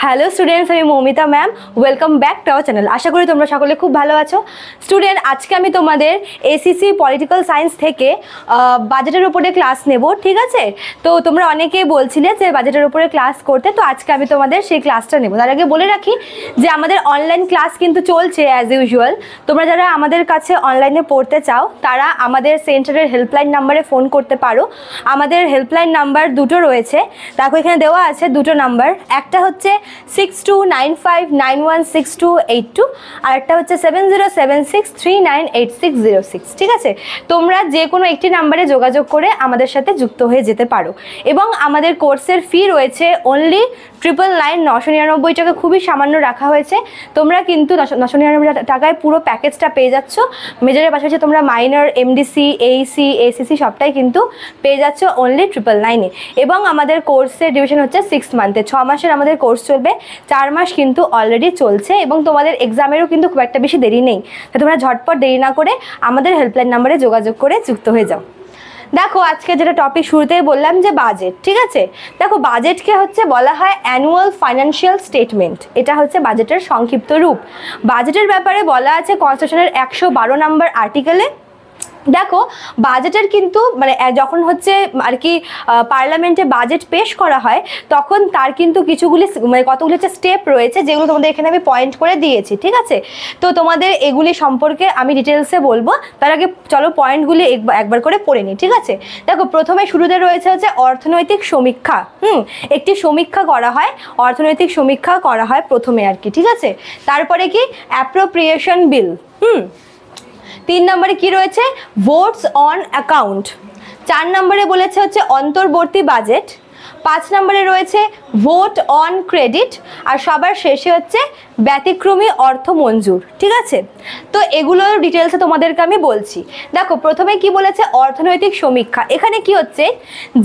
Hello students, আমি Moumita ma'am. Welcome back to our channel. আশা করি তোমরা সকলে খুব ভালো আছো। স্টুডেন্ট, আজকে আমি তোমাদের এসিসি পলিটিক্যাল সায়েন্স থেকে বাজেটের উপরে ক্লাস নেব, ঠিক আছে? তো তোমরা অনেকেই বলছিলে যে বাজেটের উপরে ক্লাস করতে, তো আজকে আমি তোমাদের সেই ক্লাসটা নেব। তার আগে বলে রাখি যে আমাদের অনলাইন ক্লাস কিন্তু চলছে অ্যাজ ইউজুয়াল। তোমরা যারা আমাদের কাছে অনলাইনে পড়তে চাও তারা আমাদের সেন্টারের হেল্পলাইন নাম্বারে ফোন করতে পারো। আমাদের হেল্পলাইন নাম্বার দুটো রয়েছে, দেখো এখানে দেওয়া আছে দুটো নাম্বার। একটা হচ্ছে 6295916282, আর একটা হচ্ছে 7076398606, ঠিক আছে? তোমরা যে কোনো একটি নাম্বারে যোগাযোগ করে আমাদের সাথে যুক্ত হয়ে যেতে পারো। এবং আমাদের কোর্সের ফি রয়েছে অনলি 999 টাকা, খুবই সামান্য রাখা হয়েছে। তোমরা কিন্তু 999 টাকায় পুরো প্যাকেজটা পেয়ে যাচ্ছ। মেজরের পাশাপাশি তোমরা মাইনর, এমডিসি, এইসি, এসিসি সবটাই কিন্তু পেয়ে যাচ্ছ অনলি 999-এ। এবং আমাদের কোর্সের ডিউরেশন হচ্ছে 6 মান্থে, 6 মাসের আমাদের কোর্স চলবে, 4 মাস কিন্তু অলরেডি চলছে। এবং তোমাদের এক্সামেরও কিন্তু খুব একটা বেশি দেরি নেই, তো তোমরা ঝটপট দেরি না করে আমাদের হেল্পলাইন নাম্বারে যোগাযোগ করে যুক্ত হয়ে যাও। দেখো আজকে যেটা টপিক শুরুতেই বললাম যে বাজেট, ঠিক আছে? দেখো বাজেটকে হচ্ছে বলা হয় অ্যানুয়াল ফাইন্যান্সিয়াল স্টেটমেন্ট। এটা হচ্ছে বাজেটের সংক্ষিপ্ত রূপ। বাজেটের ব্যাপারে বলা আছে কনস্টিটিউশনের 112 নম্বর আর্টিকেলে। দেখো বাজেটের কিন্তু মানে যখন হচ্ছে আর কি পার্লামেন্টে বাজেট পেশ করা হয় তখন তার কিন্তু কিছুগুলি মানে কতগুলি হচ্ছে স্টেপ রয়েছে, যেগুলো তোমাদের এখানে আমি পয়েন্ট করে দিয়েছি, ঠিক আছে? তো তোমাদের এগুলি সম্পর্কে আমি ডিটেলসে বলবো, তার আগে চলো পয়েন্টগুলি একবার করে পড়ে নিই, ঠিক আছে? দেখো প্রথমে শুরুতে রয়েছে হচ্ছে অর্থনৈতিক সমীক্ষা। একটি সমীক্ষা করা হয়, অর্থনৈতিক সমীক্ষা করা হয় প্রথমে আর কি, ঠিক আছে? তারপরে কি অ্যাপ্রোপ্রিয়েশন বিল। 3 নম্বরে কি রয়েছে ভোটস অন অ্যাকাউন্ট। 4 নম্বরে বলেছে হচ্ছে অন্তর্বর্তী বাজেট। 5 নম্বরে রয়েছে ভোট অন ক্রেডিট। আর সবার শেষে হচ্ছে ব্যতিক্রমী অর্থ মঞ্জুর, ঠিক আছে? তো এগুলোর ডিটেলসে তোমাদেরকে আমি বলছি। দেখো প্রথমে কি বলেছে অর্থনৈতিক সমীক্ষা। এখানে কি হচ্ছে,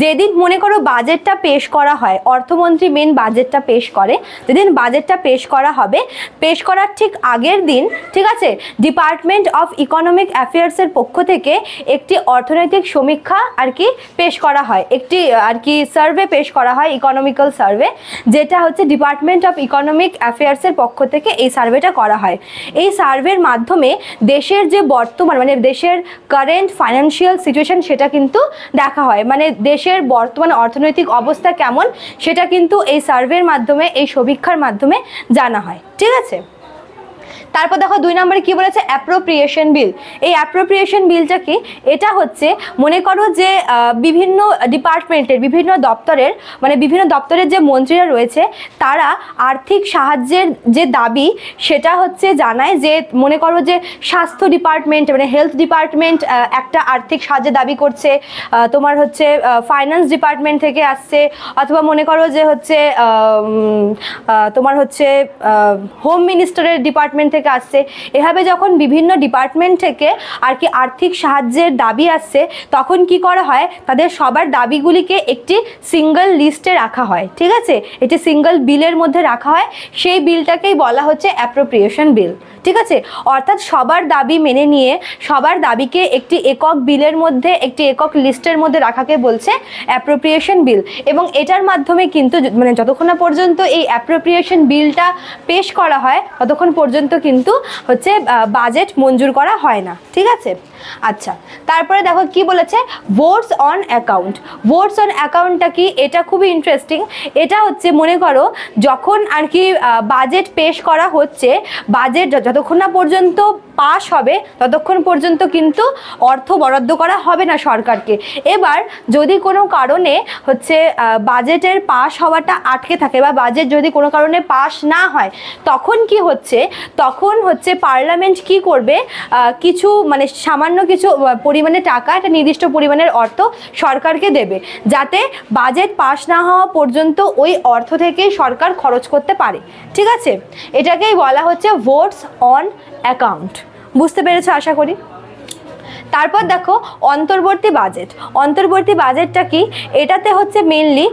যেদিন মনে করো বাজেটটা পেশ করা হয়, অর্থমন্ত্রী মেন বাজেটটা পেশ করে, যেদিন বাজেটটা পেশ করা হবে, পেশ করার ঠিক আগের দিন, ঠিক আছে, ডিপার্টমেন্ট অফ ইকোনমিক অ্যাফেয়ার্সের পক্ষ থেকে একটি অর্থনৈতিক সমীক্ষা আর কি পেশ করা হয়, একটি আর কি সার্ভে পেশ করা হয়, ইকোনমিক্যাল সার্ভে, যেটা হচ্ছে ডিপার্টমেন্ট অফ ইকোনমিক অ্যাফেয়ার্সের পক্ষ থেকে এই সার্ভেটা করা হয়। এই সার্ভের মাধ্যমে দেশের যে বর্তমান মানে দেশের কারেন্ট ফাইন্যান্সিয়াল সিচুয়েশন সেটা কিন্তু দেখা হয়, মানে দেশের বর্তমান অর্থনৈতিক অবস্থা কেমন সেটা কিন্তু এই সার্ভের মাধ্যমে, এই সমীক্ষার মাধ্যমে জানা হয়, ঠিক আছে? তারপর দেখো 2 নম্বরে কি বলেছে অ্যাপ্রোপ্রিয়েশন বিল। এই অ্যাপ্রোপ্রিয়েশন বিলটা কি, এটা হচ্ছে মনে করো যে বিভিন্ন ডিপার্টমেন্টের, বিভিন্ন দপ্তরের মানে বিভিন্ন দপ্তরের যে মন্ত্রীরা রয়েছে তারা আর্থিক সাহায্যের যে দাবি সেটা হচ্ছে জানায়। যে মনে করো যে স্বাস্থ্য ডিপার্টমেন্ট মানে হেলথ ডিপার্টমেন্ট একটা আর্থিক সাহায্যের দাবি করছে, তোমার হচ্ছে ফাইন্যান্স ডিপার্টমেন্ট থেকে আসছে, অথবা মনে করো যে হচ্ছে তোমার হচ্ছে হোম মিনিস্টারের ডিপার্টমেন্ট থেকে আসছে। এভাবে যখন বিভিন্ন ডিপার্টমেন্ট থেকে আর কি আর্থিক সাহায্যের দাবি আসছে তখন কি করা হয়, তাদের সবার দাবিগুলিকে একটি সিঙ্গল লিস্টে রাখা হয়, ঠিক আছে? এটি সিঙ্গল বিলের মধ্যে রাখা হয়, সেই বিলটাকেই বলা হচ্ছে অ্যাপ্রোপ্রিয়েশন বিল, ঠিক আছে? অর্থাৎ সবার দাবি মেনে নিয়ে সবার দাবিকে একটি একক বিলের মধ্যে, একটি একক লিস্টের মধ্যে রাখাকে বলছে অ্যাপ্রোপ্রিয়েশন বিল। এবং এটার মাধ্যমে কিন্তু মানে যতক্ষণ না পর্যন্ত এই অ্যাপ্রোপ্রিয়েশন বিলটা পেশ করা হয় ততক্ষণ পর্যন্ত কিন্তু হচ্ছে বাজেট মঞ্জুর করা হয় না, ঠিক আছে? আচ্ছা, তারপরে দেখো কি বলেছে votes on account. Votes on অ্যাকাউন্টটা কি, এটা খুবই ইন্টারেস্টিং। এটা হচ্ছে মনে করো যখন আর কি বাজেট পেশ করা হচ্ছে, বাজেট যতক্ষণ না পর্যন্ত পাস হবে ততক্ষণ পর্যন্ত কিন্তু অর্থ বরাদ্দ করা হবে না সরকারকে। এবার যদি কোনো কারণে হচ্ছে বাজেটের পাস হওয়াটা আটকে থাকে বা বাজেট যদি কোনো কারণে পাস না হয় তখন কি হচ্ছে, তখন হচ্ছে পার্লামেন্ট কি করবে, কিছু মানে সামান্য কিছু পরিমাণে টাকা, একটা নির্দিষ্ট পরিমাণের অর্থ সরকারকে দেবে, যাতে বাজেট পাস না হওয়া পর্যন্ত ওই অর্থ থেকেই সরকার খরচ করতে পারে, ঠিক আছে? এটাকেই বলা হচ্ছে ভোটস অন অ্যাকাউন্ট। বুঝতে পেরেছো আশা করি। তারপর দেখো অন্তর্বর্তী বাজেট। অন্তর্বর্তী বাজেটটা কি? এটাতে হচ্ছে মেনলি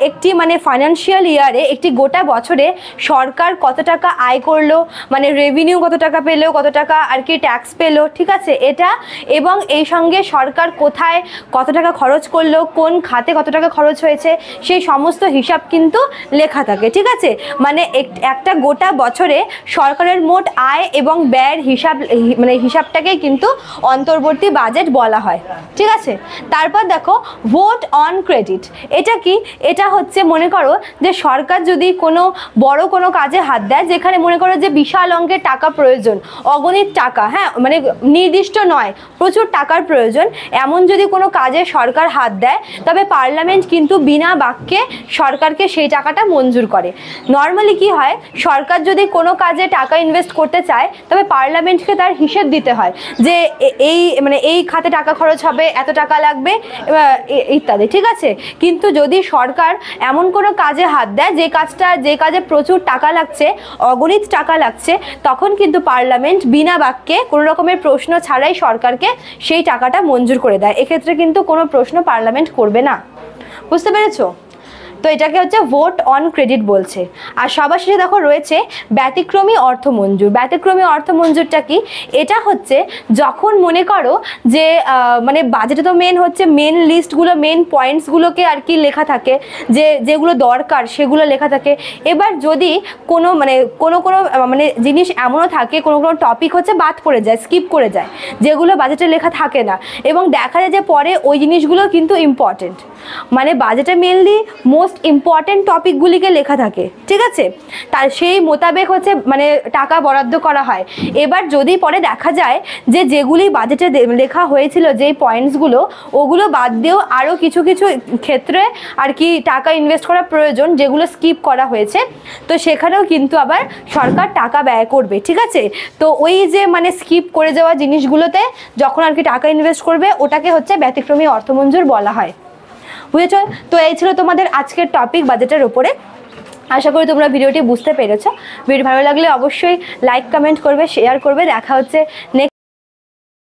একটি মানে ফাইন্যান্সিয়াল ইয়ারে, একটি গোটা বছরে সরকার কত টাকা আয় করলো, মানে রেভিনিউ কত টাকা পেলো, কত টাকা আর কি ট্যাক্স পেলো, ঠিক আছে, এটা, এবং এই সঙ্গে সরকার কোথায় কত টাকা খরচ করলো, কোন খাতে কত টাকা খরচ হয়েছে, সেই সমস্ত হিসাব কিন্তু লেখা থাকে, ঠিক আছে। মানে একটা গোটা বছরে সরকারের মোট আয় এবং ব্যয়ের হিসাব, মানে হিসাবটাকেই কিন্তু অন্তর্বর্তী বাজেট বলা হয়, ঠিক আছে। তারপর দেখো ভোট অন ক্রেডিট। এটা কি? এটা হচ্ছে মনে করো যে সরকার যদি কোনো বড় কোনো কাজে হাত দেয়, যেখানে মনে করো যে বিশাল অঙ্কের টাকা প্রয়োজন, অগণিত টাকা, হ্যাঁ, মানে নির্দিষ্ট নয়, প্রচুর টাকার প্রয়োজন, এমন যদি কোনো কাজে সরকার হাত দেয়, তবে পার্লামেন্ট কিন্তু বিনা বাক্যে সরকারকে সেই টাকাটা মঞ্জুর করে। নর্মালি কি হয়, সরকার যদি কোনো কাজে টাকা ইনভেস্ট করতে চায়, তবে পার্লামেন্টকে তার হিসেব দিতে হয় যে এই মানে এই খাতে টাকা খরচ হবে, এত টাকা লাগবে ইত্যাদি, ঠিক আছে। কিন্তু যদি সরকার এমন কোনো কাজে হাত দেয় যে কাজে প্রচুর টাকা লাগছে, অগণিত টাকা লাগছে, তখন কিন্তু পার্লামেন্ট বিনা বাক্যে কোনো রকমের প্রশ্ন ছাড়াই সরকারকে সেই টাকাটা মঞ্জুর করে দেয়। এক্ষেত্রে কিন্তু কোনো প্রশ্ন পার্লামেন্ট করবে না, বুঝতে পেরেছো? তো এটাকে হচ্ছে ভোট অন ক্রেডিট বলছে। আর সবার শেষে দেখো রয়েছে ব্যতিক্রমী অর্থ মঞ্জুর। ব্যতিক্রমী অর্থ মঞ্জুরটা কি? এটা হচ্ছে যখন মনে করো যে মানে বাজেটে তো মেন হচ্ছে মেন লিস্টগুলো, মেন পয়েন্টসগুলোকে আর কি লেখা থাকে, যেগুলো দরকার সেগুলো লেখা থাকে। এবার যদি কোনো মানে জিনিস এমনও থাকে, কোনো টপিক হচ্ছে বাদ পড়ে যায়, স্কিপ করে যায়, যেগুলো বাজেটে লেখা থাকে না, এবং দেখা যায় যে পরে ওই জিনিসগুলো কিন্তু ইম্পর্টেন্ট, মানে বাজেটে মেনলি মোস্ট ইম্পর্টেন্ট টপিকগুলিকে লেখা থাকে, ঠিক আছে, তার সেই মোতাবেক হচ্ছে মানে টাকা বরাদ্দ করা হয়। এবার যদি পরে দেখা যায় যে যেগুলি বাজেটে লেখা হয়েছিল, যেই পয়েন্টসগুলো, ওগুলো বাদ দিয়েও আরও কিছু কিছু ক্ষেত্রে আর কি টাকা ইনভেস্ট করা প্রয়োজন, যেগুলো স্কিপ করা হয়েছে, তো সেখানেও কিন্তু আবার সরকার টাকা ব্যয় করবে, ঠিক আছে। তো ওই যে মানে স্কিপ করে যাওয়া জিনিসগুলোতে যখন আর কি টাকা ইনভেস্ট করবে, ওটাকে হচ্ছে ব্যতিক্রমী অর্থমঞ্জুর বলা হয়, বুঝেছ? তো এই ছিল তোমাদের আজকের টপিক বাজেটের উপরে। আশা করি তোমরা ভিডিওটি বুঝতে পেরেছো। ভিডিও ভালো লাগলে অবশ্যই লাইক, কমেন্ট করবে, শেয়ার করবে। দেখা হচ্ছে নেক্সট